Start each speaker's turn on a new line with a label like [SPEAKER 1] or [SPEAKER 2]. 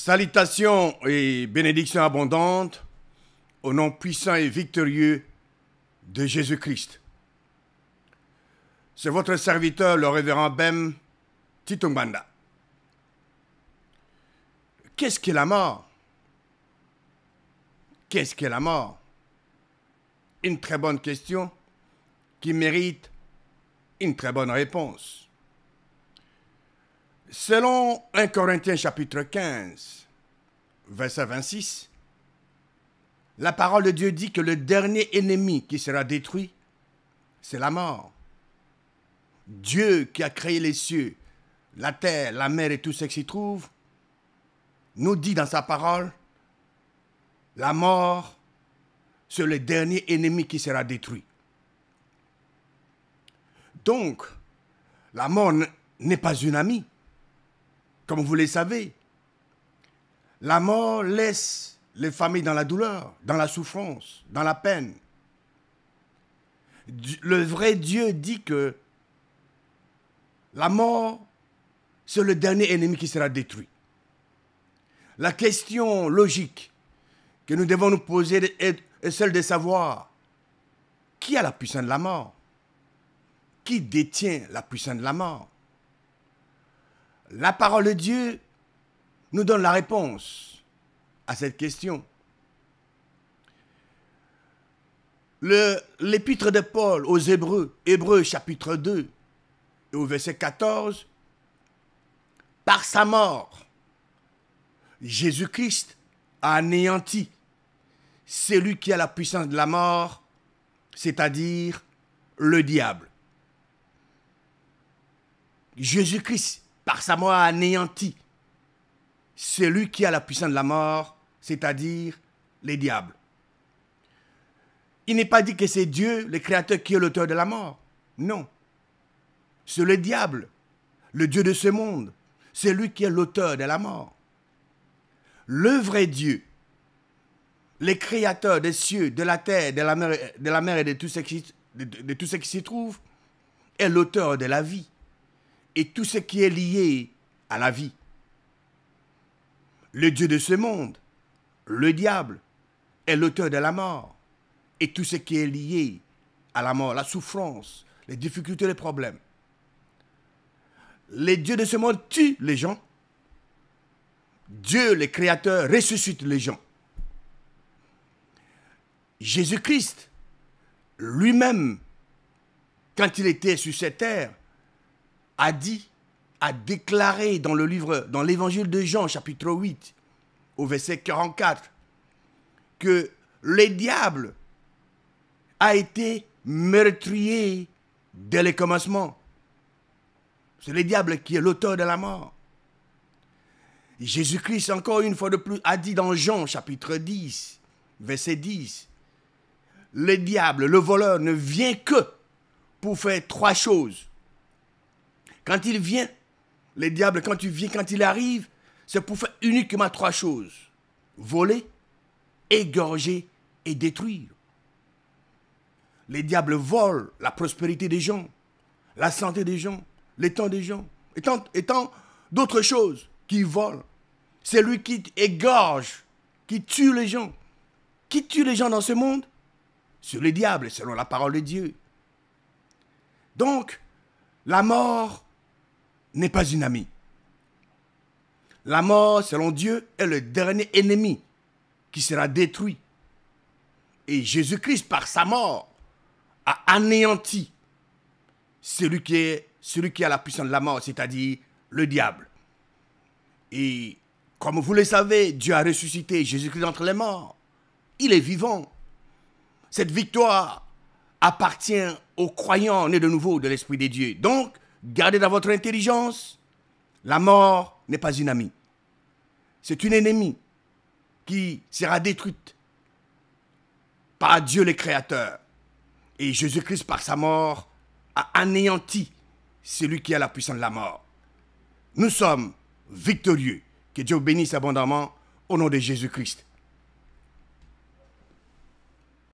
[SPEAKER 1] Salutations et bénédictions abondantes au nom puissant et victorieux de Jésus-Christ. C'est votre serviteur, le révérend Bem Titungbanda. Qu'est-ce qu'est la mort? Qu'est-ce qu'est la mort? Une très bonne question qui mérite une très bonne réponse. Selon 1 Corinthiens chapitre 15, verset 26, la parole de Dieu dit que le dernier ennemi qui sera détruit, c'est la mort. Dieu qui a créé les cieux, la terre, la mer et tout ce qui s'y trouve, nous dit dans sa parole, la mort, c'est le dernier ennemi qui sera détruit. Donc, la mort n'est pas une amie, comme vous le savez. La mort laisse les familles dans la douleur, dans la souffrance, dans la peine. Le vrai Dieu dit que la mort, c'est le dernier ennemi qui sera détruit. La question logique que nous devons nous poser est celle de savoir qui a la puissance de la mort? Qui détient la puissance de la mort? La parole de Dieu nous donne la réponse à cette question. L'épître de Paul aux Hébreux, Hébreux chapitre 2, et au verset 14, par sa mort, Jésus-Christ a anéanti celui qui a la puissance de la mort, c'est-à-dire le diable. Jésus-Christ, par sa mort, a anéanti celui qui a la puissance de la mort, c'est-à-dire les diables. Il n'est pas dit que c'est Dieu, le Créateur, qui est l'auteur de la mort. Non. C'est le diable, le Dieu de ce monde. C'est lui qui est l'auteur de la mort. Le vrai Dieu, le Créateur des cieux, de la terre, de la mer et de tout ce qui s'y trouve, est l'auteur de la vie et tout ce qui est lié à la vie. Le Dieu de ce monde, le diable, est l'auteur de la mort et tout ce qui est lié à la mort, la souffrance, les difficultés, les problèmes. Les dieux de ce monde tuent les gens. Dieu, le Créateur, ressuscite les gens. Jésus-Christ, lui-même, quand il était sur cette terre, a déclaré dans l'évangile de Jean, chapitre 8, au verset 44, que le diable a été meurtrier dès le commencement. C'est le diable qui est l'auteur de la mort. Jésus-Christ, encore une fois de plus, a dit dans Jean, chapitre 10, verset 10, le diable, le voleur, ne vient que pour faire trois choses. Quand il vient, le diable, quand il arrive, c'est pour faire uniquement trois choses. Voler, égorger et détruire. Les diables volent la prospérité des gens, la santé des gens, les temps des gens, et tant d'autres choses qui volent. C'est lui qui égorge, qui tue les gens. Qui tue les gens dans ce monde? C'est le diable, selon la parole de Dieu. Donc, la mort n'est pas une amie. La mort, selon Dieu, est le dernier ennemi qui sera détruit. Et Jésus-Christ, par sa mort, a anéanti celui qui a la puissance de la mort, c'est-à-dire le diable. Et comme vous le savez, Dieu a ressuscité Jésus-Christ d'entre les morts. Il est vivant. Cette victoire appartient aux croyants nés de nouveau de l'Esprit de Dieu. Donc, gardez dans votre intelligence, la mort n'est pas une amie. C'est une ennemie qui sera détruite par Dieu le Créateur. Et Jésus-Christ, par sa mort, a anéanti celui qui a la puissance de la mort. Nous sommes victorieux. Que Dieu bénisse abondamment au nom de Jésus-Christ.